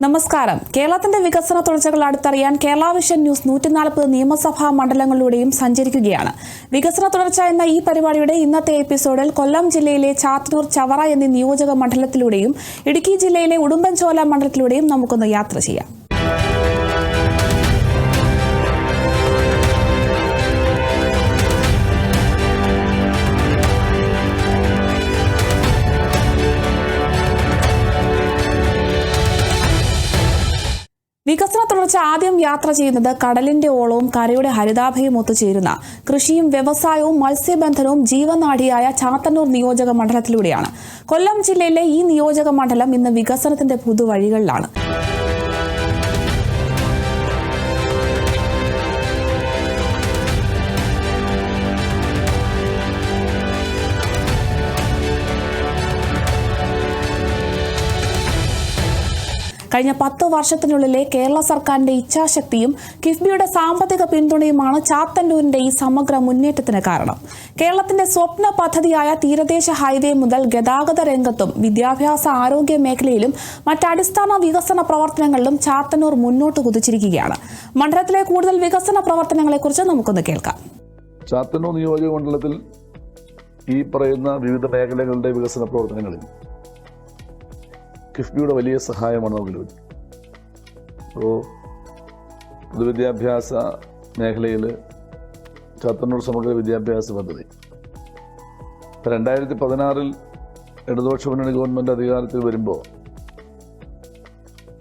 നമസ്കാരം. കേരളത്തിന്റെ വികസന തുടർച്ചകൾ അടുത്തറിയാൻ കേരള വിഷൻ ന്യൂസ് 140 നിയമസഭാ മണ്ഡലങ്ങളിലൂടെയും സഞ്ചരിക്കുകയാണ്. വികസന തുടർച്ച എന്ന ഈ പരിപാടിയുടെ ഇന്നത്തെ എപ്പിസോഡിൽ കൊല്ലം ജില്ലയിലെ ചാത്തന്നൂർ, ചവറ എന്നീ നിയോജക മണ്ഡലത്തിലൂടെയും ഇടുക്കി ജില്ലയിലെ ഉടുമ്പൻചോല മണ്ഡലത്തിലൂടെയും നമുക്കൊന്ന് യാത്ര ചെയ്യാം. വികസന തുടർച്ച ആദ്യം യാത്ര ചെയ്യുന്നത് കടലിന്റെ ഓളവും കരയുടെ ഹരിതാഭയും ഒത്തുചേരുന്ന കൃഷിയും വ്യവസായവും മത്സ്യബന്ധനവും ജീവനാഡിയായ ചാത്തന്നൂർ നിയോജക മണ്ഡലത്തിലൂടെയാണ്. കൊല്ലം ജില്ലയിലെ ഈ നിയോജക മണ്ഡലം ഇന്ന് വികസനത്തിന്റെ പുതുവഴികളിലാണ്. കഴിഞ്ഞ 10 വർഷത്തിനുള്ളിലെ കേരള സർക്കാരിന്റെ ഇച്ഛാശക്തിയും കിഫ്ബിയുടെ സാമ്പത്തിക പിന്തുണയുമാണ് ചാത്തന്നൂരിന്റെ ഈ സമഗ്ര മുന്നേറ്റത്തിന് കാരണം. കേരളത്തിന്റെ സ്വപ്ന പദ്ധതിയായ തീരദേശ ഹൈവേ മുതൽ ഗതാഗത രംഗത്തും വിദ്യാഭ്യാസ ആരോഗ്യ മേഖലയിലും മറ്റടിസ്ഥാന വികസന പ്രവർത്തനങ്ങളിലും ചാത്തന്നൂർ മുന്നോട്ട് കുതിച്ചിരിക്കുകയാണ്. മണ്ഡലത്തിലെ കൂടുതൽ വികസന പ്രവർത്തനങ്ങളെക്കുറിച്ച് നമുക്കൊന്ന് കേൾക്കാം. ചാത്തന്നൂർ നിയോജക മണ്ഡലത്തിൽ ഈ പറയുന്ന വിവിധ മേഖലകളുടെ വികസന പ്രവർത്തനങ്ങളിൽ കിഫ്ബിയുടെ വലിയ സഹായമാണ് നമുക്ക് ലഭിച്ചത്. അപ്പോൾ പൊതുവിദ്യാഭ്യാസ മേഖലയിൽ ചാത്തന്നൂർ സമഗ്ര വിദ്യാഭ്യാസ പദ്ധതി 2016 ഇടതുപക്ഷ മുന്നണി ഗവൺമെൻറ് അധികാരത്തിൽ വരുമ്പോൾ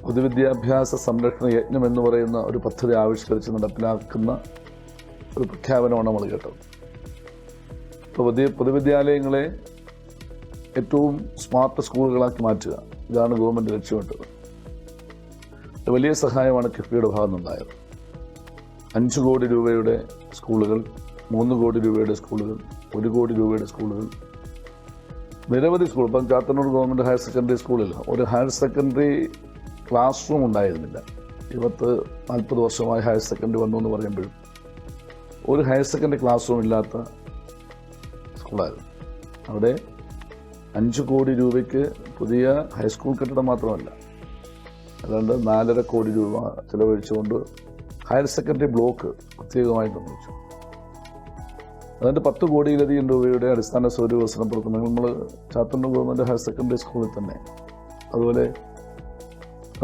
പൊതുവിദ്യാഭ്യാസ സംരക്ഷണ യജ്ഞം എന്ന് പറയുന്ന ഒരു പദ്ധതി ആവിഷ്കരിച്ച് നടപ്പിലാക്കുന്ന ഒരു പ്രഖ്യാപനമാണ് നമ്മൾ കേട്ടത്. ഇപ്പോൾ പൊതുവിദ്യാലയങ്ങളെ ഏറ്റവും സ്മാർട്ട് സ്കൂളുകളാക്കി മാറ്റുക, ഇതാണ് ഗവൺമെൻറ് ലക്ഷ്യമിട്ടത്. വലിയ സഹായമാണ് കിഫ്ബിയുടെ ഭാഗത്ത് നിന്നുണ്ടായത്. 5 കോടി രൂപയുടെ സ്കൂളുകൾ, 3 കോടി രൂപയുടെ സ്കൂളുകൾ, 1 കോടി രൂപയുടെ സ്കൂളുകൾ, നിരവധി സ്കൂൾ. ഇപ്പം ചാത്തന്നൂർ ഗവൺമെൻറ് ഹയർ സെക്കൻഡറി സ്കൂളിൽ ഒരു ഹയർ സെക്കൻഡറി ക്ലാസ് റൂം ഉണ്ടായിരുന്നില്ല. 40 വർഷമായി ഹയർ സെക്കൻഡറി വന്നു എന്ന് പറയുമ്പോഴും ഒരു ഹയർ സെക്കൻഡറി ക്ലാസ് റൂം ഇല്ലാത്ത സ്കൂളായിരുന്നു. അവിടെ 5 കോടി രൂപയ്ക്ക് പുതിയ ഹൈസ്കൂൾ കെട്ടിടം മാത്രമല്ല, അതുകൊണ്ട് 4.5 കോടി രൂപ ചിലവഴിച്ചുകൊണ്ട് ഹയർ സെക്കൻഡറി ബ്ലോക്ക് പ്രത്യേകമായിട്ട് നിർമ്മിച്ചു. അതുകൊണ്ട് 10 കോടിയിലധികം രൂപയുടെ അടിസ്ഥാന സൗകര്യ വികസന പ്രവർത്തനങ്ങൾ നമ്മൾ ചാത്തന്നൂർ ഗവൺമെൻറ് ഹയർ സെക്കൻഡറി സ്കൂളിൽ തന്നെ, അതുപോലെ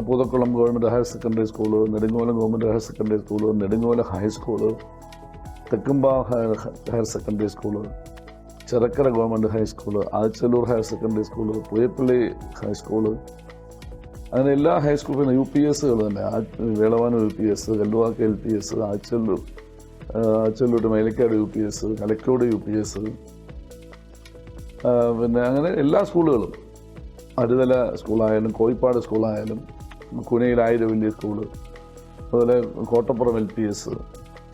Poothakkulam government higher secondary school, Nedungolam government higher secondary school, Nedungola high school, Thekkumbha higher secondary school, Cherakkara government high school, Achalloor higher secondary school, Puyappally high school, അങ്ങനെ എല്ലാ ഹൈസ്കൂളും UPS തന്നെ, വേളവാനൂർ UPS, കല്ലുവാക്ക LPS, ആച്ചല്ലൂർ മേലക്കാട് UPS, Kalakkode UPS, പിന്നെ അങ്ങനെ എല്ലാ സ്കൂളുകളും, അരുതല സ്കൂളായാലും കോയിപ്പാട് സ്കൂളായാലും കുനയിൽ ആയിരവല്യ സ്കൂള്, അതുപോലെ കോട്ടപ്പുറം LPS,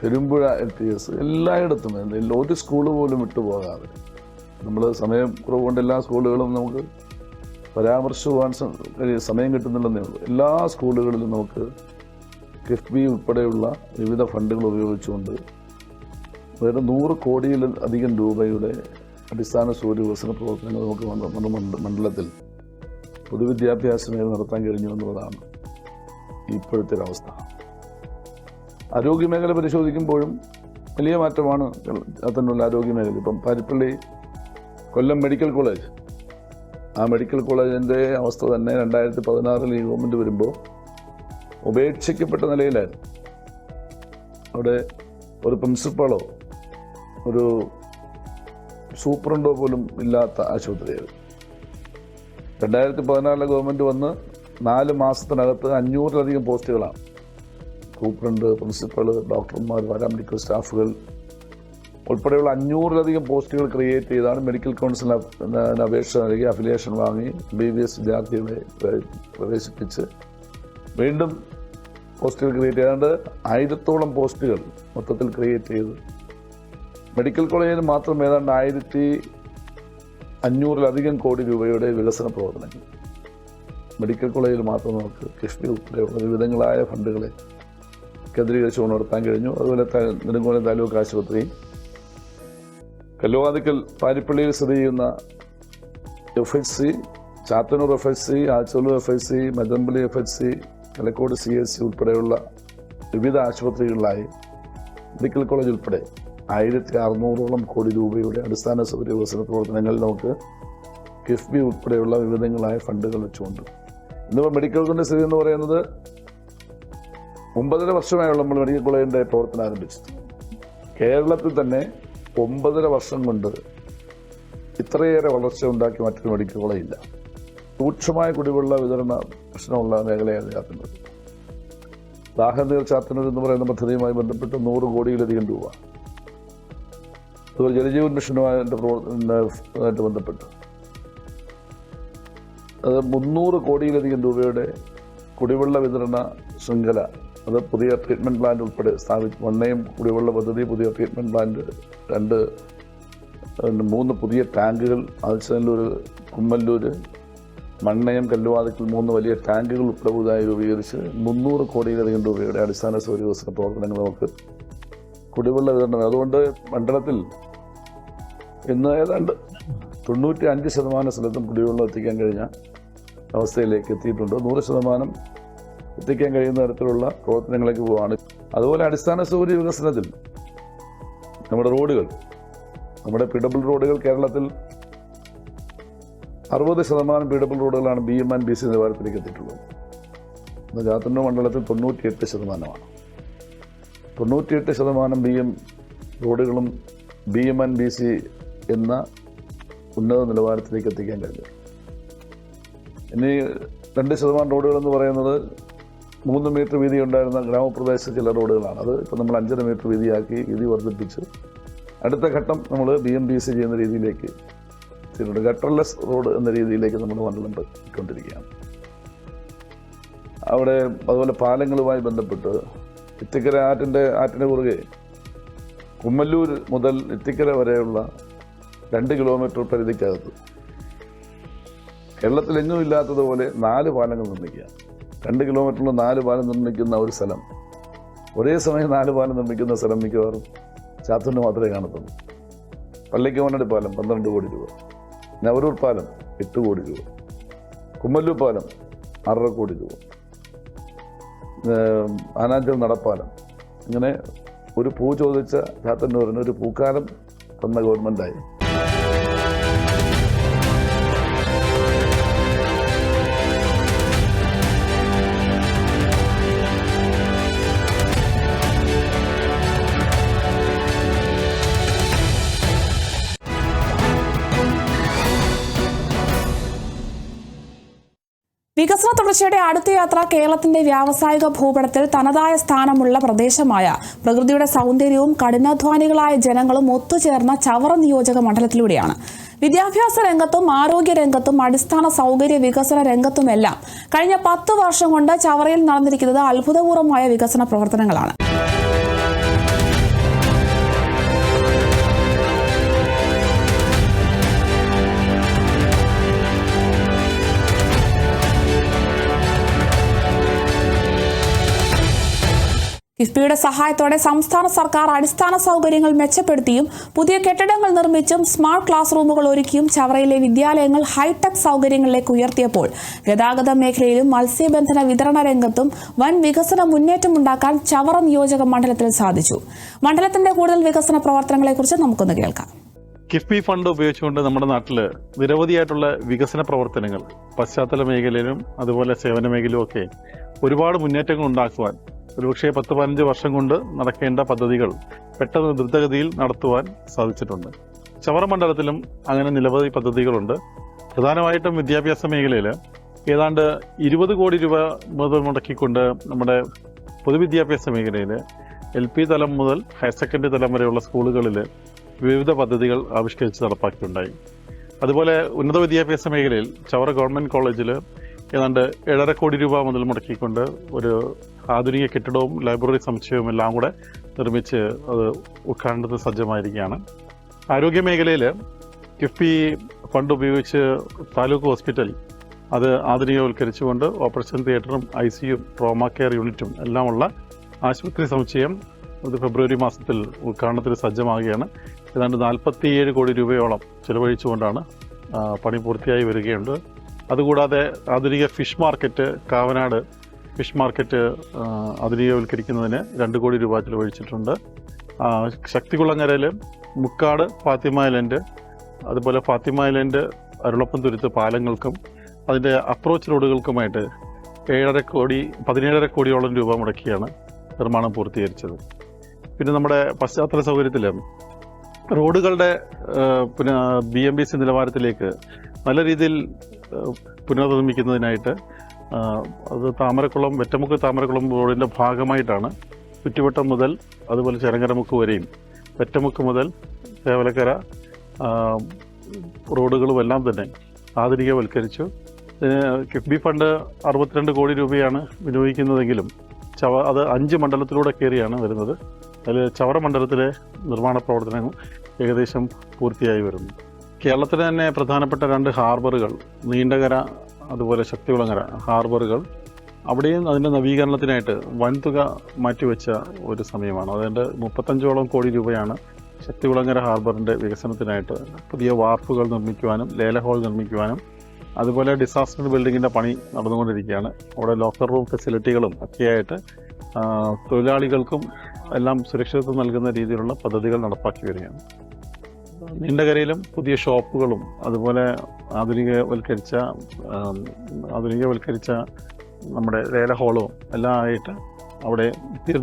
പെരുമ്പുഴ LPS, എല്ലായിടത്തും ഒരു സ്കൂള് പോലും വിട്ടുപോകാതെ, നമ്മൾ സമയം കുറവുകൊണ്ട് എല്ലാ സ്കൂളുകളും നമുക്ക് പരാമർശിക്കുവാൻ സമയം കിട്ടുന്നില്ലെന്നേ ഉള്ളൂ. എല്ലാ സ്കൂളുകളിലും നമുക്ക് കിഫ്ബി ഉൾപ്പെടെയുള്ള വിവിധ ഫണ്ടുകൾ ഉപയോഗിച്ചുകൊണ്ട് വേറെ 100 കോടിയിലധികം രൂപയുടെ അടിസ്ഥാന സൗകര്യ വികസന പ്രവർത്തനങ്ങൾ നമുക്ക് മണ്ഡലത്തിൽ പൊതുവിദ്യാഭ്യാസ മേഖല നടത്താൻ കഴിഞ്ഞു എന്നുള്ളതാണ് ഇപ്പോഴത്തെ ഒരവസ്ഥ. ആരോഗ്യമേഖല പരിശോധിക്കുമ്പോഴും വലിയ മാറ്റമാണ് ചാത്തന്നൂരിലെ ആരോഗ്യമേഖല. ഇപ്പം പാരിപ്പള്ളി കൊല്ലം മെഡിക്കൽ കോളേജ്, ആ മെഡിക്കൽ കോളേജിൻ്റെ അവസ്ഥ തന്നെ 2016 ഈ ഗവൺമെൻറ് വരുമ്പോൾ ഉപേക്ഷിക്കപ്പെട്ട നിലയിലായിരുന്നു. അവിടെ ഒരു പ്രിൻസിപ്പാളോ ഒരു സൂപ്രണ്ടോ പോലും ഇല്ലാത്ത ആശുപത്രിയായിരുന്നു. 2014 ഗവൺമെൻറ് വന്ന് 4 മാസത്തിനകത്ത് 500-ലധികം പോസ്റ്റുകളാണ്. സൂപ്രണ്ട്, പ്രിൻസിപ്പൾ, ഡോക്ടർമാർ, പാരാമെഡിക്കൽ സ്റ്റാഫുകൾ ഉൾപ്പെടെയുള്ള 500-ലധികം പോസ്റ്റുകൾ ക്രിയേറ്റ് ചെയ്താണ് മെഡിക്കൽ കൗൺസിൽ അപേക്ഷ നൽകി അഫിലിയേഷൻ വാങ്ങി MBBS വിദ്യാർത്ഥികളെ പ്രവേശിപ്പിച്ച് വീണ്ടും പോസ്റ്റുകൾ ക്രിയേറ്റ് ചെയ്യാണ്ട് 1000-ഓളം പോസ്റ്റുകൾ മൊത്തത്തിൽ ക്രിയേറ്റ് ചെയ്ത് മെഡിക്കൽ കോളേജിന് മാത്രം ഏതാണ്ട് 1500-ലധികം കോടി രൂപയുടെ വികസന പ്രവർത്തനങ്ങൾ മെഡിക്കൽ കോളേജിൽ മാത്രം നമുക്ക് കിഫ്ബി ഉൾപ്പെടെയുള്ള വിവിധങ്ങളായ ഫണ്ടുകളെ കേന്ദ്രീകരിച്ചുകൊണ്ട് നടത്താൻ കഴിഞ്ഞു. അതുപോലെ നെടുങ്കോലം താലൂക്ക് ആശുപത്രി, കല്ലുവാതിക്കൽ പാരിപ്പള്ളിയിൽ സ്ഥിതി ചെയ്യുന്ന FHC, Chathannoor FHC, ആച്ചല്ലൂർ FHC, മദമ്പള്ളി FHC, Thalakkode CSC ഉൾപ്പെടെയുള്ള വിവിധ ആശുപത്രികളിലായി മെഡിക്കൽ കോളേജ് ഉൾപ്പെടെ 1600ഓളം കോടി രൂപയുടെ അടിസ്ഥാന സൗകര്യ വികസന പ്രവർത്തനങ്ങൾ നമുക്ക് കിഫ്ബി ഉൾപ്പെടെയുള്ള വിവിധങ്ങളായ ഫണ്ടുകൾ വെച്ചുകൊണ്ട് ഇന്നിപ്പോൾ മെഡിക്കൽ കോളേജിൻ്റെ സ്ഥിതി എന്ന് പറയുന്നത് 9.5 വർഷമായുള്ള നമ്മൾ മെഡിക്കൽ കോളേജിൻ്റെ പ്രവർത്തനം ആരംഭിച്ചത്. കേരളത്തിൽ തന്നെ 9.5 വർഷം കൊണ്ട് ഇത്രയേറെ വളർച്ച ഉണ്ടാക്കി മറ്റൊരു മെഡിക്കൽ കോളേജ് ഇല്ല. രൂക്ഷമായ കുടിവെള്ള വിതരണ പ്രശ്നമുള്ള മേഖലയാണ് ചാത്തന്നൂർ. ദാഹനീർ ചാത്തന്നൂർ എന്ന് പറയുന്ന പദ്ധതിയുമായി ബന്ധപ്പെട്ട് 100 കോടിയിലധികം രൂപ, അതുപോലെ ജലജീവൻ മിഷനുമായിട്ട് ബന്ധപ്പെട്ട് അത് 300 കോടിയിലധികം രൂപയുടെ കുടിവെള്ള വിതരണ ശൃംഖല, അത് പുതിയ ട്രീറ്റ്മെൻറ്റ് പ്ലാന്റ് ഉൾപ്പെടെ സ്ഥാപിച്ചു. മണ്ണയം കുടിവെള്ള പദ്ധതി, പുതിയ ട്രീറ്റ്മെൻറ്റ് പ്ലാന്റ്, 3 പുതിയ ടാങ്കുകൾ, ആദിച്ചനല്ലൂർ, കുമ്മല്ലൂർ, മണ്ണയം, കല്ലുവാതിക്കൽ 3 വലിയ ടാങ്കുകൾ ഉൾപ്പെടെ പുതുതായി രൂപീകരിച്ച് 300 കോടിയിലധികം രൂപയുടെ അടിസ്ഥാന സൗകര്യ വികസന പ്രവർത്തനങ്ങൾ നമുക്ക് കുടിവെള്ള വിതരണം. അതുകൊണ്ട് മണ്ഡലത്തിൽ ഇന്ന് ഏതാണ്ട് 95% സ്ഥലത്തും കുടിവെള്ളം എത്തിക്കാൻ കഴിഞ്ഞ അവസ്ഥയിലേക്ക് എത്തിയിട്ടുണ്ട്. 100% എത്തിക്കാൻ കഴിയുന്ന തരത്തിലുള്ള പ്രവർത്തനങ്ങളിലേക്ക് പോവുകയാണ്. അതുപോലെ അടിസ്ഥാന സൗകര്യ വികസനത്തിൽ നമ്മുടെ റോഡുകൾ, നമ്മുടെ PW റോഡുകൾ കേരളത്തിൽ 60% PW റോഡുകളാണ് BM&BC നിലവാരത്തിലേക്ക് എത്തിയിട്ടുള്ളത്. ഇന്ന് ചാത്തന്നൂർ മണ്ഡലത്തിൽ 98%. 98% BM റോഡുകളും BM&BC എന്ന ഉന്നത നിലവാരത്തിലേക്ക് എത്തിക്കാൻ കഴിഞ്ഞു. ഇനി 2% റോഡുകളെന്ന് പറയുന്നത് 3 മീറ്റർ വീതി ഉണ്ടായിരുന്ന ഗ്രാമപ്രദേശ ചില റോഡുകളാണ്. അത് ഇപ്പോൾ നമ്മൾ 5.5 മീറ്റർ വീതിയാക്കി, വീതി വർദ്ധിപ്പിച്ച് അടുത്ത ഘട്ടം നമ്മൾ BM&BC ചെയ്യുന്ന രീതിയിലേക്ക് എത്തിയിട്ടുണ്ട്. ഗട്ടർലെസ് റോഡ് എന്ന രീതിയിലേക്ക് നമ്മൾ മണ്ഡലം പോയിക്കൊണ്ടിരിക്കുകയാണ്. അവിടെ അതുപോലെ പാലങ്ങളുമായി ബന്ധപ്പെട്ട് ഇത്തിക്കര ആറ്റിൻ്റെ കുറുകെ കുമ്മല്ലൂർ മുതൽ ഇത്തിക്കര വരെയുള്ള 2 കിലോമീറ്റർ പരിധിക്കകത്ത് കേരളത്തിലെങ്ങും ഇല്ലാത്തതുപോലെ 4 പാലങ്ങൾ നിർമ്മിക്കുക. 2 കിലോമീറ്ററിൽ 4 പാലം നിർമ്മിക്കുന്ന ഒരു സ്ഥലം, ഒരേ സമയം 4 പാലം നിർമ്മിക്കുന്ന സ്ഥലം മിക്കവാറും ചാത്തന്നൂർ മാത്രമേ കാണത്തുള്ളൂ. പള്ളിക്കവനടി പാലം 12 കോടി രൂപ, നവരൂർ പാലം 8 കോടി രൂപ, കുമ്മല്ലൂർ പാലം 6.5 കോടി രൂപ, ആനാഞ്ചൽ നടപ്പാലം. ഇങ്ങനെ ഒരു പൂ ചോദിച്ച ചാത്തന്നൂരിന് ഒരു പൂക്കാലം തന്ന ഗവൺമെൻറ്റായി. വികസന തുടർച്ചയുടെ അടുത്ത യാത്ര കേരളത്തിന്റെ വ്യാവസായിക ഭൂപടത്തിൽ തനതായ സ്ഥാനമുള്ള പ്രദേശമായ പ്രകൃതിയുടെ സൗന്ദര്യവും കഠിനാധ്വാനികളായ ജനങ്ങളും ഒത്തുചേർന്ന ചവറ നിയോജക മണ്ഡലത്തിലൂടെയാണ്. വിദ്യാഭ്യാസ രംഗത്തും ആരോഗ്യ രംഗത്തും അടിസ്ഥാന സൗകര്യ വികസന രംഗത്തുമെല്ലാം കഴിഞ്ഞ 10 വർഷം കൊണ്ട് ചവറയിൽ നടന്നിരിക്കുന്നത് അത്ഭുതപൂർവമായ വികസന പ്രവർത്തനങ്ങളാണ്. കിഫ്ബിയുടെ സഹായത്തോടെ സംസ്ഥാന സർക്കാർ അടിസ്ഥാന സൗകര്യങ്ങൾ മെച്ചപ്പെടുത്തിയും പുതിയ കെട്ടിടങ്ങൾ നിർമ്മിച്ചും സ്മാർട്ട് ക്ലാസ് റൂമുകൾ ഒരുക്കിയും ചവറയിലെ വിദ്യാലയങ്ങൾ ഹൈടെക് സൗകര്യങ്ങളിലേക്ക് ഉയർത്തിയപ്പോൾ ഗതാഗത മേഖലയിലും മത്സ്യബന്ധന വിതരണ രംഗത്തും വൻ വികസന മുന്നേറ്റമുണ്ടാക്കാൻ ചവറ നിയോജക മണ്ഡലത്തിൽ സാധിച്ചു. മണ്ഡലത്തിന്റെ കൂടുതൽ വികസന പ്രവർത്തനങ്ങളെക്കുറിച്ച് നമുക്കൊന്ന് കേൾക്കാം. കിഫ്ബി ഫണ്ട് ഉപയോഗിച്ചുകൊണ്ട് നമ്മുടെ നാട്ടിൽ നിരവധിയായിട്ടുള്ള വികസന പ്രവർത്തനങ്ങൾ പശ്ചാത്തല മേഖലയിലും അതുപോലെ സേവന മേഖലയിലും ഒക്കെ ഒരുപാട് മുന്നേറ്റങ്ങൾ ഉണ്ടാക്കുവാൻ, ഒരുപക്ഷെ 10-15 വർഷം കൊണ്ട് നടക്കേണ്ട പദ്ധതികൾ പെട്ടെന്ന് ദ്രുതഗതിയിൽ നടത്തുവാൻ സാധിച്ചിട്ടുണ്ട്. ചവറ മണ്ഡലത്തിലും അങ്ങനെ നിരവധി പദ്ധതികളുണ്ട്. പ്രധാനമായിട്ടും വിദ്യാഭ്യാസ മേഖലയിൽ ഏതാണ്ട് 20 കോടി രൂപ മുതൽ മുടക്കിക്കൊണ്ട് നമ്മുടെ പൊതുവിദ്യാഭ്യാസ മേഖലയിൽ LP തലം മുതൽ ഹയർ സെക്കൻഡറി തലം വരെയുള്ള സ്കൂളുകളിൽ വിവിധ പദ്ധതികൾ ആവിഷ്കരിച്ച് നടപ്പാക്കിയിട്ടുണ്ടായി. അതുപോലെ ഉന്നത വിദ്യാഭ്യാസ മേഖലയിൽ ചവറ ഗവൺമെൻറ് കോളേജിൽ ഏതാണ്ട് 7.5 കോടി രൂപ മുതൽ മുടക്കിക്കൊണ്ട് ഒരു ആധുനിക കെട്ടിടവും ലൈബ്രറി സമുച്ചയവും എല്ലാം കൂടെ നിർമ്മിച്ച് അത് ഉദ്ഘാടനത്തിന് സജ്ജമായിരിക്കുകയാണ്. ആരോഗ്യ മേഖലയിൽ കിഫ്ബി ഫണ്ട് ഉപയോഗിച്ച് താലൂക്ക് ഹോസ്പിറ്റൽ അത് ആധുനികവൽക്കരിച്ചുകൊണ്ട് ഓപ്പറേഷൻ തിയേറ്ററും ICU ട്രോമ കെയർ യൂണിറ്റും എല്ലാമുള്ള ആശുപത്രി സമുച്ചയം അത് ഫെബ്രുവരി മാസത്തിൽ ഉദ്ഘാടനത്തിന് സജ്ജമാകുകയാണ്. ഏതാണ്ട് 47 കോടി രൂപയോളം ചിലവഴിച്ചുകൊണ്ടാണ് പണി പൂർത്തിയായി വരികയുണ്ട്. അതുകൂടാതെ ആധുനിക fish market Kavanad fish market ആധുനികവൽക്കരിക്കുന്നതിന് 2 കോടി രൂപ ചിലവഴിച്ചിട്ടുണ്ട്. ശക്തികുളങ്ങരയിൽ മുക്കാട് ഫാത്തിമ ഐലൻഡ്, അതുപോലെ ഫാത്തിമ ഐലൻഡ് അരുളപ്പം തുരുത്ത് പാലങ്ങൾക്കും അതിൻ്റെ അപ്രോച്ച് റോഡുകൾക്കുമായിട്ട് 17.5 കോടിയോളം രൂപ മുടക്കിയാണ് നിർമ്മാണം പൂർത്തീകരിച്ചത്. പിന്നെ നമ്മുടെ പശ്ചാത്തല സൗകര്യത്തിൽ റോഡുകളുടെ BMBC നിലവാരത്തിലേക്ക് നല്ല രീതിയിൽ പുനർനിർമ്മിക്കുന്നതിനായിട്ട് അത് വെറ്റമുക്ക് താമരക്കുളം റോഡിൻ്റെ ഭാഗമായിട്ടാണ് ചുറ്റുവട്ടം മുതൽ അതുപോലെ ചെരങ്ങരമുക്ക് വരെയും വെറ്റമുക്ക് മുതൽ തേവലക്കര റോഡുകളും എല്ലാം തന്നെ ആധുനികവൽക്കരിച്ചു. കിഫ്ബി ഫണ്ട് 62 കോടി രൂപയാണ് വിനിയോഗിക്കുന്നതെങ്കിലും അത് 5 മണ്ഡലത്തിലൂടെ കയറിയാണ് വരുന്നത്. അതിൽ ചവറ മണ്ഡലത്തിലെ നിർമ്മാണ പ്രവർത്തനങ്ങൾ ഏകദേശം പൂർത്തിയായി വരുന്നു. കേരളത്തിലെ തന്നെ പ്രധാനപ്പെട്ട 2 ഹാർബറുകൾ, നീണ്ടകര അതുപോലെ ശക്തികുളങ്ങര ഹാർബറുകൾ, അവിടെയും അതിൻ്റെ നവീകരണത്തിനായിട്ട് വൻതുക മാറ്റിവെച്ച ഒരു സമയമാണ്. അതുകൊണ്ട് 35ഓളം കോടി രൂപയാണ് ശക്തികുളങ്ങര ഹാർബറിൻ്റെ വികസനത്തിനായിട്ട് പുതിയ വാർഫുകൾ നിർമ്മിക്കുവാനും ലേല ഹോൾ നിർമ്മിക്കുവാനും അതുപോലെ ഡിസാസ്റ്റർ ബിൽഡിങ്ങിൻ്റെ പണി നടന്നുകൊണ്ടിരിക്കുകയാണ്. അവിടെ ലോക്കർ റൂം ഫെസിലിറ്റികളും ഒക്കെയായിട്ട് തൊഴിലാളികൾക്കും എല്ലാം സുരക്ഷിതത്വം നൽകുന്ന രീതിയിലുള്ള പദ്ധതികൾ നടപ്പാക്കി വരികയാണ്. നീണ്ടകരയിലും പുതിയ ഷോപ്പുകളും അതുപോലെ ആധുനികവൽക്കരിച്ച നമ്മുടെ ലേല ഹോളും എല്ലാം ആയിട്ട് അവിടെ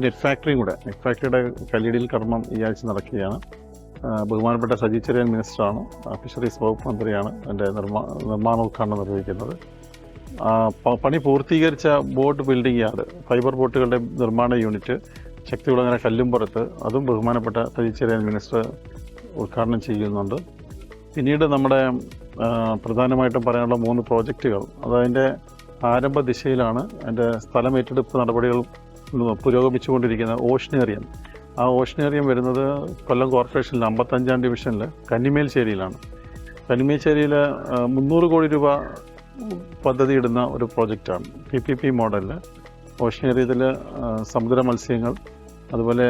നെറ്റ് ഫാക്ടറിയുടെ കല്ലിടിയിൽ കർമ്മം ഈ ആഴ്ച നടക്കുകയാണ്. ബഹുമാനപ്പെട്ട സജി ചെറിയാൻ മിനിസ്റ്ററാണ്, ഫിഷറീസ് വകുപ്പ് മന്ത്രിയാണ് അതിൻ്റെ നിർമ്മാണോദ്ഘാടനം നിർവഹിക്കുന്നത്. പണി പൂർത്തീകരിച്ച ബോട്ട് ബിൽഡിംഗ് യാർഡ്, ഫൈബർ ബോട്ടുകളുടെ നിർമ്മാണ യൂണിറ്റ് ശക്തികുളങ്ങര കല്ലുംപുറത്ത്, അതും ബഹുമാനപ്പെട്ട സജി ചെറിയാൻ മിനിസ്റ്റർ ഉദ്ഘാടനം ചെയ്യുന്നുണ്ട്. പിന്നീട് നമ്മുടെ പ്രധാനമായിട്ടും പറയാനുള്ള 3 പ്രോജക്റ്റുകൾ അതതിൻ്റെ ആരംഭ ദിശയിലാണ്. അതിൻ്റെ സ്ഥലം ഏറ്റെടുപ്പ് നടപടികൾ പുരോഗമിച്ചുകൊണ്ടിരിക്കുന്ന ഓഷനേറിയം. ആ ഓഷനേറിയം വരുന്നത് കൊല്ലം കോർപ്പറേഷനിൽ 55-ാം ഡിവിഷനിൽ കന്നിമേൽശ്ശേരിയിലാണ്. കന്നിമേൽശ്ശേരിയിൽ 300 കോടി രൂപ പദ്ധതി ഇടുന്ന ഒരു പ്രോജക്റ്റാണ്. PPP മോഡലിൽ ഓഷനേറിയത്തിൽ സമുദ്ര മത്സ്യങ്ങൾ അതുപോലെ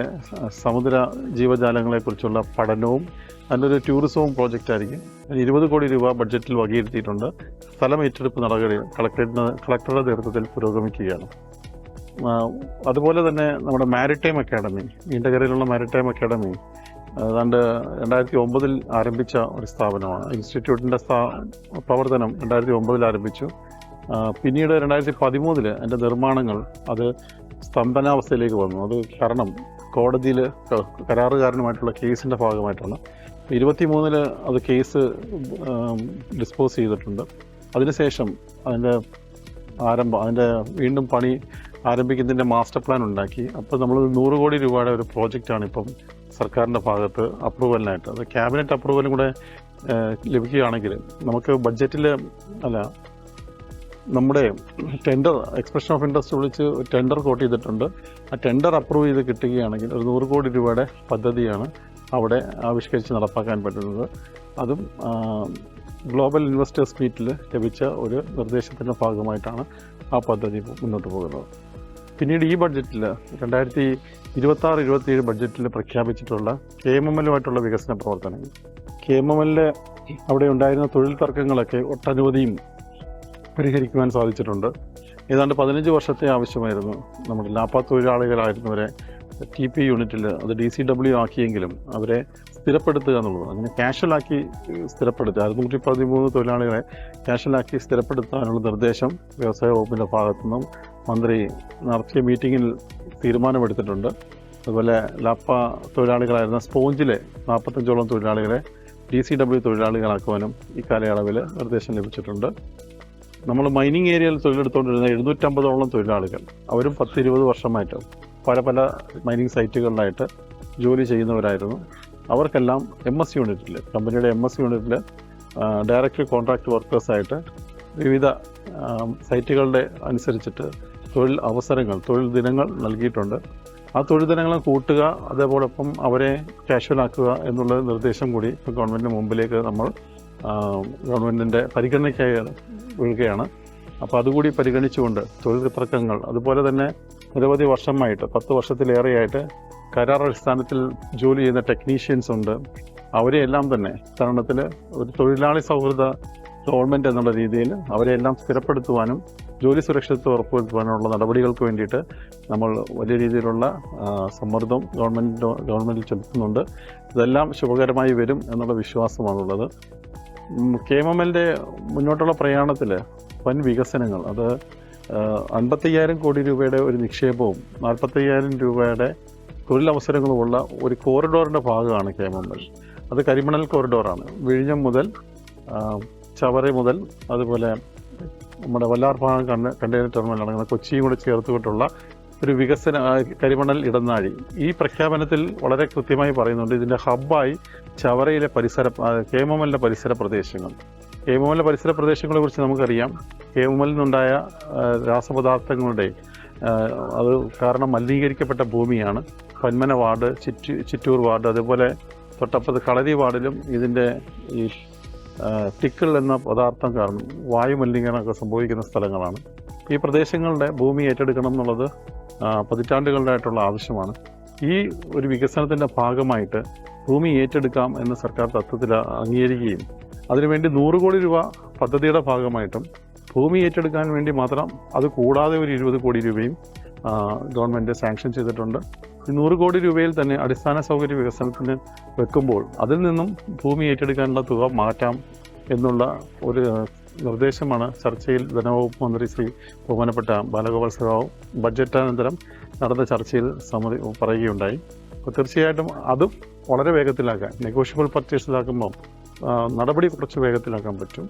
സമുദ്ര ജീവജാലങ്ങളെക്കുറിച്ചുള്ള പഠനവും അതിൻ്റെ ടൂറിസവും പ്രോജക്റ്റായിരിക്കും. 20 കോടി രൂപ ബഡ്ജറ്റിൽ വകയിരുത്തിയിട്ടുണ്ട്. സ്ഥലം ഏറ്റെടുപ്പ് നടപടി കളക്ടറുടെ നേതൃത്വത്തിൽ പുരോഗമിക്കുകയാണ്. അതുപോലെ തന്നെ നമ്മുടെ മാരിടൈം അക്കാഡമി, നീണ്ടകരയിലുള്ള മാരിടൈം അക്കാഡമി ഏതാണ്ട് 2009 ആരംഭിച്ച ഒരു സ്ഥാപനമാണ്. ഇൻസ്റ്റിറ്റ്യൂട്ടിൻ്റെ പ്രവർത്തനം 2009 ആരംഭിച്ചു. പിന്നീട് 2013 അതിൻ്റെ നിർമ്മാണങ്ങൾ അത് സ്തംഭനാവസ്ഥയിലേക്ക് വന്നു. അത് കാരണം കോടതിയിൽ കരാറുകാരനുമായിട്ടുള്ള കേസിൻ്റെ ഭാഗമായിട്ടാണ്. 23 അത് കേസ് ഡിസ്പോസ് ചെയ്തിട്ടുണ്ട്. അതിനുശേഷം അതിൻ്റെ വീണ്ടും പണി ആരംഭിക്കുന്നതിൻ്റെ മാസ്റ്റർ പ്ലാൻ ഉണ്ടാക്കി. അപ്പോൾ നമ്മൾ 100 കോടി രൂപയുടെ ഒരു പ്രോജക്റ്റാണ് ഇപ്പം സർക്കാരിൻ്റെ ഭാഗത്ത് അപ്രൂവലിനായിട്ട്. അത് ക്യാബിനറ്റ് അപ്രൂവലും കൂടെ ലഭിക്കുകയാണെങ്കിൽ നമുക്ക് ബഡ്ജറ്റിൽ നമ്മുടെ ടെൻഡർ എക്സ്പ്രഷൻ ഓഫ് ഇൻട്രസ്റ്റ് വിളിച്ച് ടെൻഡർ കോട്ട് ചെയ്തിട്ടുണ്ട്. ആ ടെൻഡർ അപ്രൂവ് ചെയ്ത് കിട്ടുകയാണെങ്കിൽ ഒരു 100 കോടി രൂപയുടെ പദ്ധതിയാണ് അവിടെ ആവിഷ്കരിച്ച് നടപ്പാക്കാൻ പറ്റുന്നത്. അതും ഗ്ലോബൽ ഇൻവെസ്റ്റേഴ്സ് മീറ്റിൽ ലഭിച്ച ഒരു നിർദ്ദേശത്തിൻ്റെ ഭാഗമായിട്ടാണ് ആ പദ്ധതി മുന്നോട്ട് പോകുന്നത്. പിന്നീട് ഈ ബഡ്ജറ്റിൽ 2026-27 ബഡ്ജറ്റിൽ പ്രഖ്യാപിച്ചിട്ടുള്ള KMML വികസന പ്രവർത്തനങ്ങൾ, KMML അവിടെ ഉണ്ടായിരുന്ന തൊഴിൽ തർക്കങ്ങളൊക്കെ ഒട്ടനവധിയും പരിഹരിക്കുവാൻ സാധിച്ചിട്ടുണ്ട്. ഏതാണ്ട് 15 വർഷത്തെ ആവശ്യമായിരുന്നു നമ്മുടെ ലാപ്പ തൊഴിലാളികളായിരുന്നവരെ TP യൂണിറ്റിൽ അത് DCW ആക്കിയെങ്കിലും അവരെ സ്ഥിരപ്പെടുത്തുക എന്നുള്ളത്, അങ്ങനെ ക്യാഷ്വലാക്കി സ്ഥിരപ്പെടുത്തുക, 613 തൊഴിലാളികളെ ക്യാഷ്വലാക്കി സ്ഥിരപ്പെടുത്താനുള്ള നിർദ്ദേശം വ്യവസായ വകുപ്പിൻ്റെ ഭാഗത്തുനിന്നും മന്ത്രി നടത്തിയ മീറ്റിങ്ങിൽ തീരുമാനമെടുത്തിട്ടുണ്ട്. അതുപോലെ ലാപ്പ തൊഴിലാളികളായിരുന്ന സ്പോഞ്ചിലെ 45ഓളം തൊഴിലാളികളെ DCW തൊഴിലാളികളാക്കുവാനും ഈ കാലയളവിൽ നിർദ്ദേശം ലഭിച്ചിട്ടുണ്ട്. നമ്മൾ മൈനിങ് ഏരിയയിൽ തൊഴിലെടുത്തുകൊണ്ടിരുന്ന 750ഓളം തൊഴിലാളികൾ, അവരും 10-20 വർഷമായിട്ട് പല മൈനിങ് സൈറ്റുകളിലായിട്ട് ജോലി ചെയ്യുന്നവരായിരുന്നു. അവർക്കെല്ലാം MS യൂണിറ്റിൽ, കമ്പനിയുടെ MS യൂണിറ്റിൽ ഡയറക്റ്റ് കോൺട്രാക്ട് വർക്കേഴ്സായിട്ട് വിവിധ സൈറ്റുകളുടെ അനുസരിച്ചിട്ട് തൊഴിൽ അവസരങ്ങൾ, തൊഴിൽ ദിനങ്ങൾ നൽകിയിട്ടുണ്ട്. ആ തൊഴിൽ ദിനങ്ങളെ കൂട്ടുക, അതേപോലൊപ്പം അവരെ കാഷ്വലാക്കുക എന്നുള്ള നിർദ്ദേശം കൂടി ഇപ്പോൾ ഗവൺമെൻറ്റിന് മുമ്പിലേക്ക് നമ്മൾ ഗവൺമെൻറ്റിൻ്റെ പരിഗണനയ്ക്കായി വീഴുകയാണ്. അപ്പോൾ അതുകൂടി പരിഗണിച്ചുകൊണ്ട് തൊഴിൽ തർക്കങ്ങൾ, അതുപോലെ തന്നെ നിരവധി വർഷമായിട്ട് 10 വർഷത്തിലേറെയായിട്ട് കരാർ അടിസ്ഥാനത്തിൽ ജോലി ചെയ്യുന്ന ടെക്നീഷ്യൻസ് ഉണ്ട്. അവരെയെല്ലാം തന്നെ തരണത്തിൽ ഒരു തൊഴിലാളി സൗഹൃദ ഗവൺമെൻറ് എന്നുള്ള രീതിയിൽ അവരെല്ലാം സ്ഥിരപ്പെടുത്തുവാനും ജോലി സുരക്ഷിതത്വം ഉറപ്പുവരുത്തുവാനുള്ള നടപടികൾക്ക് വേണ്ടിയിട്ട് നമ്മൾ വലിയ രീതിയിലുള്ള സമ്മർദ്ദം ഗവൺമെൻറ്റിൽ ചെലുത്തുന്നുണ്ട്. ഇതെല്ലാം ശുഭകരമായി വരും എന്നുള്ള വിശ്വാസമാണുള്ളത്. KMMLന്റെ മുന്നോട്ടുള്ള പ്രയാണത്തിൽ വൻ വികസനങ്ങൾ, അത് 55,000 കോടി രൂപയുടെ ഒരു നിക്ഷേപവും 45,000 രൂപയുടെ തൊഴിലവസരങ്ങളുമുള്ള ഒരു കോറിഡോറിൻ്റെ ഭാഗമാണ് KMML. അത് കരിമണൽ കോറിഡോറാണ്. വിഴിഞ്ഞം മുതൽ ചവറ മുതൽ അതുപോലെ നമ്മുടെ വല്ലാർ ഭാഗം കണ്ടെയ്നർ ടെർമിനൽ അടങ്ങുന്ന കൊച്ചിയും കൂടെ ചേർത്തുകൊണ്ടുള്ള ഒരു വികസന കരിമണൽ ഇടനാഴി. ഈ പ്രഖ്യാപനത്തിൽ വളരെ കൃത്യമായി പറയുന്നുണ്ട് ഇതിൻ്റെ ഹബ്ബായി ചവറയിലെ KMMLന്റെ പരിസര പ്രദേശങ്ങൾ. KMMLന്റെ പരിസര പ്രദേശങ്ങളെ കുറിച്ച് നമുക്കറിയാം. KMMLൽ നിന്നുണ്ടായ രാസപദാർത്ഥങ്ങളുടെ അത് കാരണം മലിനീകരിക്കപ്പെട്ട ഭൂമിയാണ്. പന്മന വാർഡ്, ചിറ്റൂർ വാർഡ്, അതുപോലെ തൊട്ടപ്പുറത്ത് കളരി വാർഡിലും ഇതിൻ്റെ ഈ ടിക്കിൾ എന്ന പദാർത്ഥം കാരണം വായുമലിനീകരണമൊക്കെ സംഭവിക്കുന്ന സ്ഥലങ്ങളാണ്. ഈ പ്രദേശങ്ങളുടെ ഭൂമി ഏറ്റെടുക്കണം എന്നുള്ളത് പതിറ്റാണ്ടുകളുടെ ആവശ്യമാണ്. ഈ ഒരു വികസനത്തിൻ്റെ ഭാഗമായിട്ട് ഭൂമി ഏറ്റെടുക്കാം എന്ന് സർക്കാർ തത്വത്തിൽ അംഗീകരിക്കുകയും അതിനുവേണ്ടി 100 കോടി രൂപ പദ്ധതിയുടെ ഭാഗമായിട്ടും ഭൂമി ഏറ്റെടുക്കാൻ വേണ്ടി മാത്രം അത് കൂടാതെ ഒരു 20 കോടി രൂപയും ഗവൺമെൻറ് സാങ്ഷൻ ചെയ്തിട്ടുണ്ട്. ഈ 100 കോടി രൂപയിൽ തന്നെ അടിസ്ഥാന സൗകര്യ വികസനത്തിന് വെക്കുമ്പോൾ അതിൽ നിന്നും ഭൂമി ഏറ്റെടുക്കാനുള്ള തുക മാറ്റാം എന്നുള്ള ഒരു നിർദ്ദേശമാണ് ചർച്ചയിൽ ധനവകുപ്പ് മന്ത്രി ശ്രീ ബഹുമാനപ്പെട്ട ബാലഗോപാൽ സഖാവ് ബഡ്ജറ്റാനന്തരം നടന്ന ചർച്ചയിൽ പറയുകയുണ്ടായി. അപ്പോൾ തീർച്ചയായിട്ടും അതും വളരെ വേഗത്തിലാക്കാൻ, നെഗോഷ്യബിൾ പർച്ചേസിലാക്കുമ്പോൾ നടപടി കുറച്ച് വേഗത്തിലാക്കാൻ പറ്റും.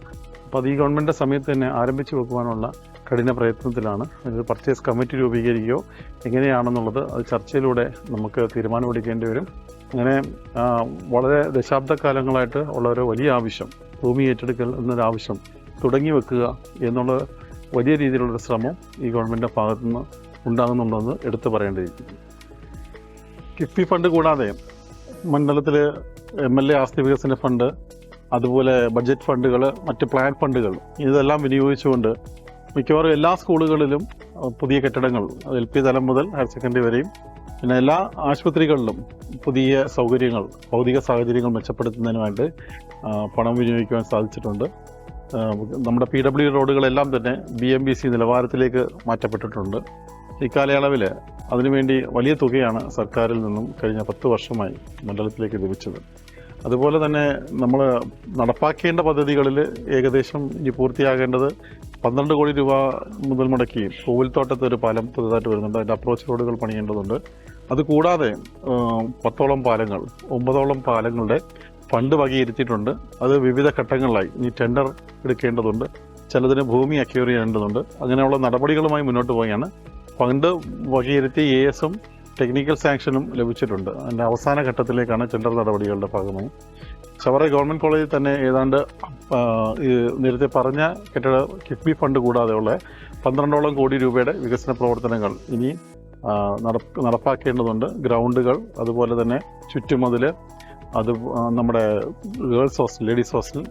അപ്പോൾ അത് ഈ ഗവൺമെൻറ്റിൻ്റെ സമയത്ത് തന്നെ ആരംഭിച്ചു വെക്കുവാനുള്ള കഠിന പ്രയത്നത്തിലാണ്. ഒരു പർച്ചേസ് കമ്മിറ്റി രൂപീകരിക്കുകയോ എങ്ങനെയാണെന്നുള്ളത് അത് ചർച്ചയിലൂടെ നമുക്ക് തീരുമാനമെടുക്കേണ്ടി വരും. അങ്ങനെ വളരെ ദശാബ്ദക്കാലങ്ങളായിട്ട് ഉള്ള ഒരു വലിയ ആവശ്യം, ഭൂമി ഏറ്റെടുക്കൽ എന്നൊരാവശ്യം തുടങ്ങി വെക്കുക എന്നുള്ള വലിയ രീതിയിലുള്ളൊരു ശ്രമം ഈ ഗവൺമെൻറ്റിൻ്റെ ഭാഗത്തുനിന്ന് ഉണ്ടാകുന്നുണ്ടെന്ന് എടുത്തു പറയേണ്ടിയിരിക്കുന്നു. കിഫ്ബി ഫണ്ട് കൂടാതെ മണ്ഡലത്തിൽ MLA ആസ്തി വികസന ഫണ്ട്, അതുപോലെ ബഡ്ജറ്റ് ഫണ്ടുകൾ, മറ്റ് പ്ലാൻ ഫണ്ടുകൾ, ഇതെല്ലാം വിനിയോഗിച്ചുകൊണ്ട് മിക്കവാറും എല്ലാ സ്കൂളുകളിലും പുതിയ കെട്ടിടങ്ങൾ, LP തലം മുതൽ ഹയർ സെക്കൻഡറി വരെയും, പിന്നെ എല്ലാ ആശുപത്രികളിലും പുതിയ സൗകര്യങ്ങൾ, ഭൗതിക സാഹചര്യങ്ങൾ മെച്ചപ്പെടുത്തുന്നതിനുമായിട്ട് പണം വിനിയോഗിക്കുവാൻ സാധിച്ചിട്ടുണ്ട്. നമ്മുടെ PW റോഡുകളെല്ലാം തന്നെ BMBC നിലവാരത്തിലേക്ക് മാറ്റപ്പെട്ടിട്ടുണ്ട്. ഇക്കാലയളവിൽ അതിനുവേണ്ടി വലിയ തുകയാണ് സർക്കാരിൽ നിന്നും കഴിഞ്ഞ 10 വർഷമായി മണ്ഡലത്തിലേക്ക് ലഭിച്ചത്. അതുപോലെ തന്നെ നമ്മൾ നടപ്പാക്കേണ്ട പദ്ധതികളിൽ ഏകദേശം ഇനി പൂർത്തിയാകേണ്ടത് 12 കോടി രൂപ മുതൽ മുടക്കി കോവിൽത്തോട്ടത്ത് ഒരു പാലം പുതുതായിട്ട് വരുന്നുണ്ട്. അതിൻ്റെ അപ്രോച്ച് റോഡുകൾ പണിയേണ്ടതുണ്ട്. അതുകൂടാതെ 10ഓളം പാലങ്ങൾ, 9ഓളം പാലങ്ങളുടെ ഫണ്ട് വകയിരുത്തിയിട്ടുണ്ട്. അത് വിവിധ ഘട്ടങ്ങളിലായി ഇനി ടെൻഡർ എടുക്കേണ്ടതുണ്ട്. ചിലതിന് ഭൂമി അക്വയർ ചെയ്യേണ്ടതുണ്ട്. അങ്ങനെയുള്ള നടപടികളുമായി മുന്നോട്ട് പോവുകയാണ്. ഫണ്ട് വകയിരുത്തി ASഉം ടെക്നിക്കൽ സാങ്ഷനും ലഭിച്ചിട്ടുണ്ട്. അതിൻ്റെ അവസാന ഘട്ടത്തിലേക്കാണ് ടെൻഡർ നടപടികളുടെ ഭാഗമായി. ചവറ ഗവൺമെൻറ് കോളേജിൽ തന്നെ ഏതാണ്ട് നേരത്തെ പറഞ്ഞ കെട്ടിട കിഫ്ബി ഫണ്ട് കൂടാതെയുള്ള 12ഓളം കോടി രൂപയുടെ വികസന പ്രവർത്തനങ്ങൾ ഇനി നടപ്പാക്കേണ്ടതുണ്ട്. ഗ്രൗണ്ടുകൾ, അതുപോലെ തന്നെ ചുറ്റുമതിൽ, അത് നമ്മുടെ ഗേൾസ് ഹോസ്റ്റൽ, ലേഡീസ് ഹോസ്റ്റൽ,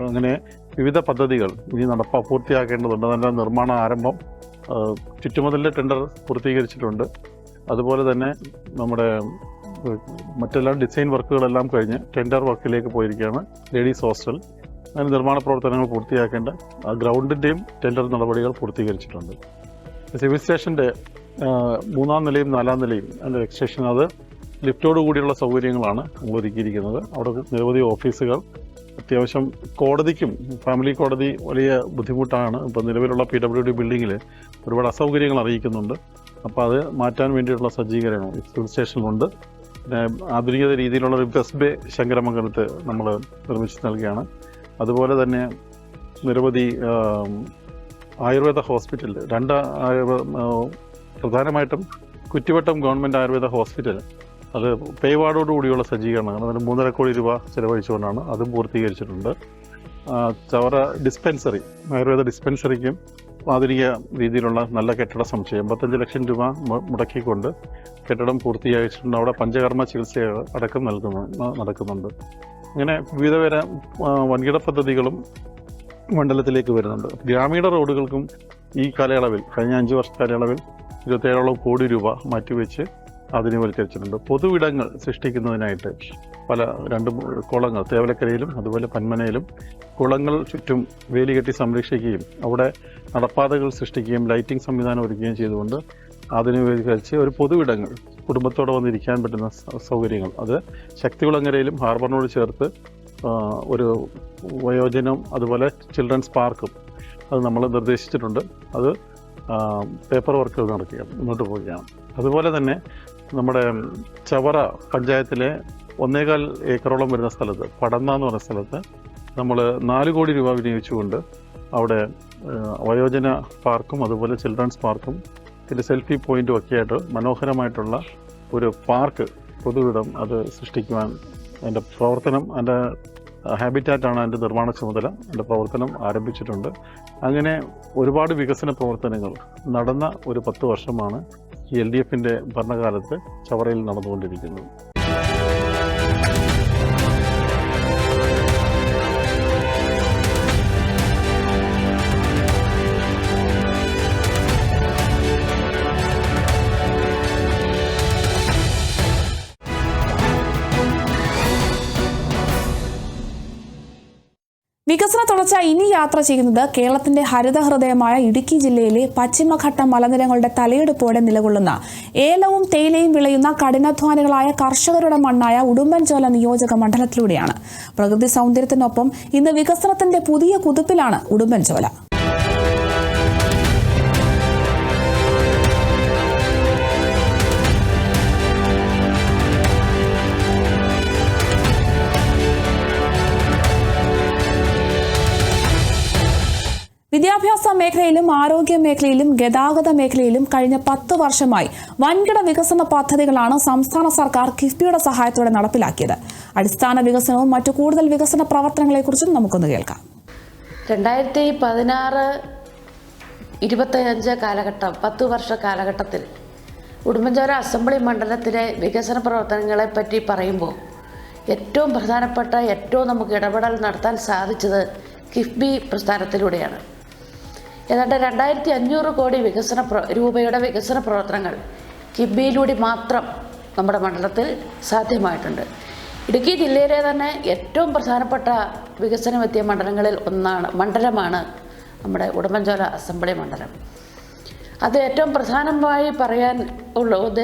അങ്ങനെ വിവിധ പദ്ധതികൾ ഇനി പൂർത്തിയാക്കേണ്ടതുണ്ട്. അതിൻ്റെ നിർമ്മാണ ആരംഭം, ചുറ്റുമതിലിൻ്റെ ടെൻഡർ പൂർത്തീകരിച്ചിട്ടുണ്ട്. അതുപോലെ തന്നെ നമ്മുടെ മറ്റെല്ലാം ഡിസൈൻ വർക്കുകളെല്ലാം കഴിഞ്ഞ് ടെൻഡർ വർക്കിലേക്ക് പോയിരിക്കുകയാണ്. ലേഡീസ് ഹോസ്റ്റൽ, അതിന് നിർമ്മാണ പ്രവർത്തനങ്ങൾ പൂർത്തിയാക്കേണ്ട ഗ്രൗണ്ടിൻ്റെയും ടെൻഡർ നടപടികൾ പൂർത്തീകരിച്ചിട്ടുണ്ട്. സിവിൽ സ്റ്റേഷൻ്റെ 3ാം നിലയും 4ാം നിലയും അതിൻ്റെ എക്സ്റ്റേഷൻ, അത് ലിഫ്റ്റോട് കൂടിയുള്ള സൗകര്യങ്ങളാണ് നമ്മൾ ഒരുക്കിയിരിക്കുന്നത്. അവിടെ നിരവധി ഓഫീസുകൾ, അത്യാവശ്യം കോടതിക്കും, ഫാമിലി കോടതി വലിയ ബുദ്ധിമുട്ടാണ്. ഇപ്പോൾ നിലവിലുള്ള PWD ബിൽഡിങ്ങിൽ ഒരുപാട് അസൗകര്യങ്ങൾ അറിയിക്കുന്നുണ്ട്. അപ്പോൾ അത് മാറ്റാൻ വേണ്ടിയിട്ടുള്ള സജ്ജീകരണം സിവിൽ സ്റ്റേഷനിലുണ്ട്. പിന്നെ ആധുനിക രീതിയിലുള്ള ഒരു ബസ് ബേ ശങ്കരമംഗലത്ത് നമ്മൾ നിർമ്മിച്ച് നൽകുകയാണ്. അതുപോലെ തന്നെ നിരവധി ആയുർവേദ ഹോസ്പിറ്റൽ, 2 പ്രധാനമായിട്ടും കുറ്റിവട്ടം ഗവൺമെൻറ് ആയുർവേദ ഹോസ്പിറ്റൽ, അത് പേവാർഡോടുകൂടിയുള്ള സജ്ജീകരണമാണ്. അതിന് 3.5 കോടി രൂപ ചിലവഴിച്ചുകൊണ്ടാണ് അതും പൂർത്തീകരിച്ചിട്ടുണ്ട്. ചവറ ഡിസ്പെൻസറി, ആയുർവേദ ഡിസ്പെൻസറിക്കും ആധുനിക രീതിയിലുള്ള നല്ല കെട്ടിട സമുച്ചയം 85 ലക്ഷം രൂപ മുടക്കിക്കൊണ്ട് കെട്ടിടം പൂർത്തീകരിച്ചിട്ടുണ്ട്. അവിടെ പഞ്ചകർമ്മ ചികിത്സ അടക്കം നടക്കുന്നുണ്ട്. അങ്ങനെ വിവിധ വൻകിട പദ്ധതികളും മണ്ഡലത്തിലേക്ക് വരുന്നുണ്ട്. ഗ്രാമീണ റോഡുകൾക്കും ഈ കാലയളവിൽ, കഴിഞ്ഞ 5 വർഷ കാലയളവിൽ 27ഓളം കോടി രൂപ മാറ്റിവെച്ച് ആധുനികവൽക്കരിച്ചിട്ടുണ്ട്. പൊതുവിടങ്ങൾ സൃഷ്ടിക്കുന്നതിനായിട്ട് പല 2 കുളങ്ങൾ തേവലക്കരയിലും അതുപോലെ പന്മനയിലും കുളങ്ങൾ ചുറ്റും വേലി കെട്ടി സംരക്ഷിക്കുകയും അവിടെ നടപ്പാതകൾ സൃഷ്ടിക്കുകയും ലൈറ്റിംഗ് സംവിധാനം ഒരുക്കുകയും ചെയ്തുകൊണ്ട് ആധുനികവൽക്കരിച്ച് ഒരു പൊതുവിടങ്ങൾ കുടുംബത്തോടെ വന്നിരിക്കാൻ പറ്റുന്ന സൗകര്യങ്ങൾ അത് ശക്തികുളങ്ങരയിലും ഹാർബറിനോട് ചേർത്ത് ഒരു വയോജനം അതുപോലെ ചിൽഡ്രൻസ് പാർക്കും അത് നമ്മൾ നിർദ്ദേശിച്ചിട്ടുണ്ട്. അത് പേപ്പർ വർക്കുകൾ നടക്കുകയാണ്, മുന്നോട്ട് പോവുകയാണ്. അതുപോലെ തന്നെ നമ്മുടെ ചവറ പഞ്ചായത്തിലെ 1.25 ഏക്കറോളം വരുന്ന സ്ഥലത്ത് പടന്ന എന്ന് പറഞ്ഞ സ്ഥലത്ത് നമ്മൾ 4 കോടി രൂപ വിനിയോഗിച്ചുകൊണ്ട് അവിടെ വയോജന പാർക്കും അതുപോലെ ചിൽഡ്രൻസ് പാർക്കും പിന്നെ സെൽഫി പോയിന്റും ഒക്കെ ആയിട്ട് മനോഹരമായിട്ടുള്ള ഒരു പാർക്ക് പൊതുവിടം അത് സൃഷ്ടിക്കുവാൻ അതിൻ്റെ പ്രവർത്തനം അതിൻ്റെ ഹാബിറ്റാറ്റാണ് അതിൻ്റെ നിർമ്മാണ ചുമതല. അതിൻ്റെ പ്രവർത്തനം ആരംഭിച്ചിട്ടുണ്ട്. അങ്ങനെ ഒരുപാട് വികസന പ്രവർത്തനങ്ങൾ നടന്ന ഒരു 10 വർഷമാണ് ഈ LDFൻ്റെ ഭരണകാലത്ത് ചവറയിൽ നടന്നുകൊണ്ടിരിക്കുന്നത്. വികസന തുടർച്ച ഇനി യാത്ര ചെയ്യുന്നത് കേരളത്തിന്റെ ഹരിതഹൃദയമായ ഇടുക്കി ജില്ലയിലെ പശ്ചിമഘട്ട മലനിരകളുടെ തലയെടുപ്പോടെ നിലകൊള്ളുന്ന ഏലവും തേയിലയും വിളയുന്ന കഠിനാധ്വാനികളായ കർഷകരുടെ മണ്ണായ ഉടുമ്പൻചോല നിയോജക മണ്ഡലത്തിലൂടെയാണ്. പ്രകൃതി സൗന്ദര്യത്തിനൊപ്പം ഇന്ന് വികസനത്തിന്റെ പുതിയ കുതിപ്പിലാണ് ഉടുമ്പൻചോല. വിദ്യാഭ്യാസ മേഖലയിലും ആരോഗ്യ മേഖലയിലും ഗതാഗത മേഖലയിലും കഴിഞ്ഞ 10 വർഷമായി വൻകിട വികസന പദ്ധതികളാണ് സംസ്ഥാന സർക്കാർ കിഫ്ബിയുടെ സഹായത്തോടെ നടപ്പിലാക്കിയത്. അടിസ്ഥാന വികസനവും മറ്റു കൂടുതൽ വികസന പ്രവർത്തനങ്ങളെക്കുറിച്ചും നമുക്കൊന്ന് കേൾക്കാം. 2016-25 കാലഘട്ടം 10 വർഷ കാലഘട്ടത്തിൽ ഉടുമ്പൻചോല അസംബ്ലി മണ്ഡലത്തിലെ വികസന പ്രവർത്തനങ്ങളെ പറ്റി പറയുമ്പോൾ ഏറ്റവും പ്രധാനപ്പെട്ട ഏറ്റവും നമുക്ക് ഇടപെടൽ നടത്താൻ സാധിച്ചത് കിഫ്ബി പ്രസ്ഥാനത്തിലൂടെയാണ്. ഏതാണ്ട് 2500 കോടി രൂപയുടെ വികസന പ്രവർത്തനങ്ങൾ കിഫ്ബിയിലൂടെ മാത്രം നമ്മുടെ മണ്ഡലത്തിൽ സാധ്യമായിട്ടുണ്ട്. ഇടുക്കി ജില്ലയിലെ തന്നെ ഏറ്റവും പ്രധാനപ്പെട്ട വികസനമെത്തിയ മണ്ഡലമാണ് നമ്മുടെ അസംബ്ലി മണ്ഡലം. അത് ഏറ്റവും പ്രധാനമായി പറയാൻ ഉള്ളത്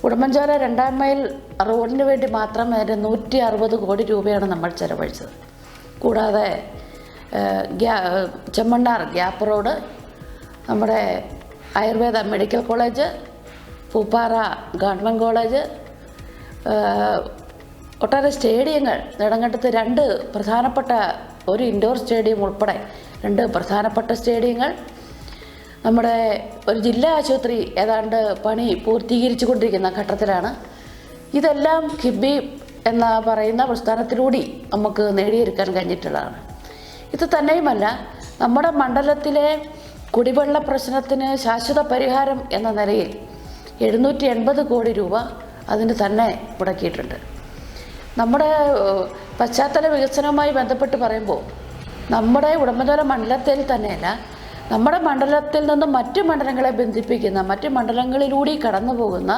ഉടുമ്പൻചോല 2-ാം മൈൽ റോഡിന് വേണ്ടി മാത്രം 160 കോടി രൂപയാണ് നമ്മൾ ചെലവഴിച്ചത്. കൂടാതെ ചെമ്മണ്ണാർ ഗ്യാപ്പ് റോഡ്, നമ്മുടെ Ayurveda medical college, Pooppara government college, ഒട്ടേറെ സ്റ്റേഡിയങ്ങൾ, നെടുങ്കണ്ടത്ത് 2 പ്രധാനപ്പെട്ട ഒരു ഇൻഡോർ സ്റ്റേഡിയം ഉൾപ്പെടെ 2 പ്രധാനപ്പെട്ട സ്റ്റേഡിയങ്ങൾ, നമ്മുടെ ഒരു ജില്ലാ ആശുപത്രി ഏതാണ്ട് പണി പൂർത്തീകരിച്ചു കൊണ്ടിരിക്കുന്ന ഘട്ടത്തിലാണ്. ഇതെല്ലാം കിഫ്ബി എന്ന പറയുന്ന പ്രസ്ഥാനത്തിലൂടെ നമുക്ക് നേടിയെടുക്കാൻ കഴിഞ്ഞിട്ടുള്ളതാണ്. ഇത് തന്നെയുമല്ല, നമ്മുടെ മണ്ഡലത്തിലെ കുടിവെള്ള പ്രശ്നത്തിന് ശാശ്വത പരിഹാരം എന്ന നിലയിൽ 780 കോടി രൂപ അതിന് തന്നെ മുടക്കിയിട്ടുണ്ട്. നമ്മുടെ പശ്ചാത്തല വികസനവുമായി ബന്ധപ്പെട്ട് പറയുമ്പോൾ നമ്മുടെ ഉടുമ്പൻചോല മണ്ഡലത്തിൽ തന്നെയല്ല, നമ്മുടെ മണ്ഡലത്തിൽ നിന്നും മറ്റ് മണ്ഡലങ്ങളെ ബന്ധിപ്പിക്കുന്ന മറ്റ് മണ്ഡലങ്ങളിലൂടെ കടന്നു പോകുന്ന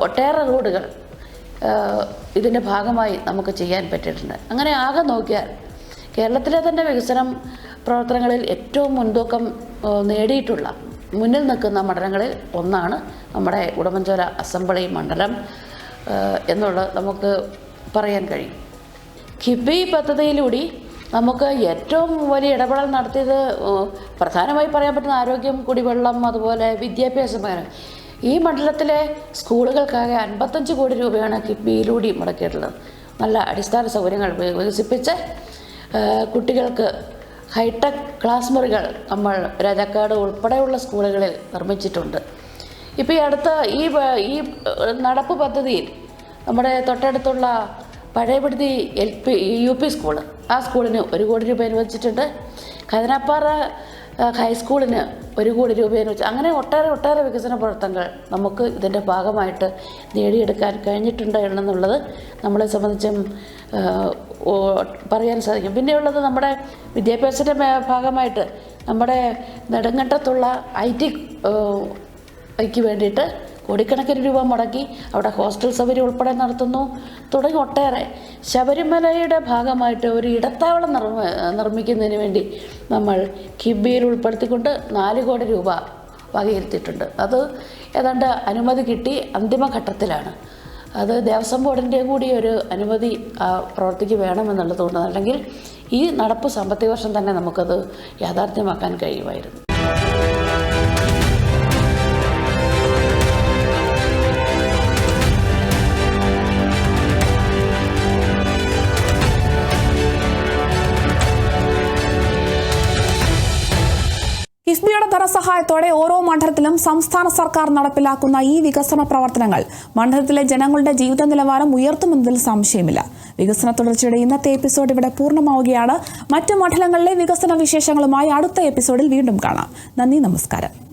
ഒട്ടേറെ റോഡുകൾ ഇതിൻ്റെ ഭാഗമായി നമുക്ക് ചെയ്യാൻ പറ്റിയിട്ടുണ്ട്. അങ്ങനെ ആകെ നോക്കിയാൽ കേരളത്തിലെ തന്നെ വികസനം പ്രവർത്തനങ്ങളിൽ ഏറ്റവും മുൻതൂക്കം നേടിയിട്ടുള്ള മുന്നിൽ നിൽക്കുന്ന മണ്ഡലങ്ങളിൽ ഒന്നാണ് നമ്മുടെ ഉടുമ്പൻചോല അസംബ്ലി മണ്ഡലം എന്നുള്ളത് നമുക്ക് പറയാൻ കഴിയും. കിഫ്ബി പദ്ധതിയിലൂടെ നമുക്ക് ഏറ്റവും വലിയ ഇടപെടൽ നടത്തിയത് പ്രധാനമായി പറയാൻ പറ്റുന്ന ആരോഗ്യം, കുടിവെള്ളം, അതുപോലെ വിദ്യാഭ്യാസം. ഈ മണ്ഡലത്തിലെ സ്കൂളുകൾക്കാകെ 55 കോടി രൂപയാണ് കിഫ്ബിയിലൂടെ മുടക്കിയിട്ടുള്ളത്. നല്ല അടിസ്ഥാന സൗകര്യങ്ങൾ വികസിപ്പിച്ച് കുട്ടികൾക്ക് ഹൈടെക് ക്ലാസ് മുറികൾ നമ്മൾ രാജാക്കാട് ഉൾപ്പെടെയുള്ള സ്കൂളുകളിൽ നിർമ്മിച്ചിട്ടുണ്ട്. ഇപ്പോൾ ഈ അടുത്ത ഈ നടപ്പ് പദ്ധതിയിൽ നമ്മുടെ തൊട്ടടുത്തുള്ള പഴയപടുത്തി UP സ്കൂൾ, ആ സ്കൂളിന് 1 കോടി രൂപ അനുവദിച്ചിട്ടുണ്ട്. കതിനാപ്പാറ ഹൈസ്കൂളിന് 1 കോടി രൂപ അനുവദിച്ചു. അങ്ങനെ ഒട്ടേറെ വികസന പ്രവർത്തനങ്ങൾ നമുക്ക് ഇതിൻ്റെ ഭാഗമായിട്ട് നേടിയെടുക്കാൻ കഴിഞ്ഞിട്ടുണ്ട് എന്നുള്ളത് നമ്മളെ സംബന്ധിച്ചും പറയാൻ സാധിക്കും. പിന്നെയുള്ളത് നമ്മുടെ വിദ്യാഭ്യാസത്തിൻ്റെ ഭാഗമായിട്ട് നമ്മുടെ നെടുങ്കണ്ടത്തുള്ള IT ക്ക് വേണ്ടിയിട്ട് കോടിക്കണക്കിന് രൂപ മുടക്കി അവിടെ ഹോസ്റ്റൽ സൗകര്യം ഉൾപ്പെടെ നടത്തുന്നു തുടങ്ങി ഒട്ടേറെ. ശബരിമലയുടെ ഭാഗമായിട്ട് ഒരു ഇടത്താവളം നിർമ്മിക്കുന്നതിന് വേണ്ടി നമ്മൾ കിഫ്ബിയിൽ ഉൾപ്പെടുത്തിക്കൊണ്ട് 4 കോടി രൂപ വകയിരുത്തിയിട്ടുണ്ട്. അത് ഏതാണ്ട് അനുമതി കിട്ടി അന്തിമഘട്ടത്തിലാണ്. അത് ദേവസ്വം ബോർഡിൻ്റെയും കൂടി ഒരു അനുമതി ആ പ്രവൃത്തിക്ക് വേണമെന്നുള്ളത് കൊണ്ട്, അല്ലെങ്കിൽ ഈ നടപ്പ് സാമ്പത്തിക വർഷം തന്നെ നമുക്കത് യാഥാർത്ഥ്യമാക്കാൻ കഴിയുമായിരുന്നു. കിഫ്ബിയുടെ ധനസഹായത്തോടെ ഓരോ മണ്ഡലത്തിലും സംസ്ഥാന സർക്കാർ നടപ്പിലാക്കുന്ന ഈ വികസന പ്രവർത്തനങ്ങൾ മണ്ഡലത്തിലെ ജനങ്ങളുടെ ജീവിത നിലവാരം ഉയർത്തുമെന്നതിൽ സംശയമില്ല. വികസന തുടർച്ചയുടെ ഇന്നത്തെ എപ്പിസോഡ് ഇവിടെ പൂർണ്ണമാവുകയാണ്. മറ്റു മണ്ഡലങ്ങളിലെ വികസന വിശേഷങ്ങളുമായി അടുത്ത എപ്പിസോഡിൽ വീണ്ടും കാണാം. നന്ദി, നമസ്കാരം.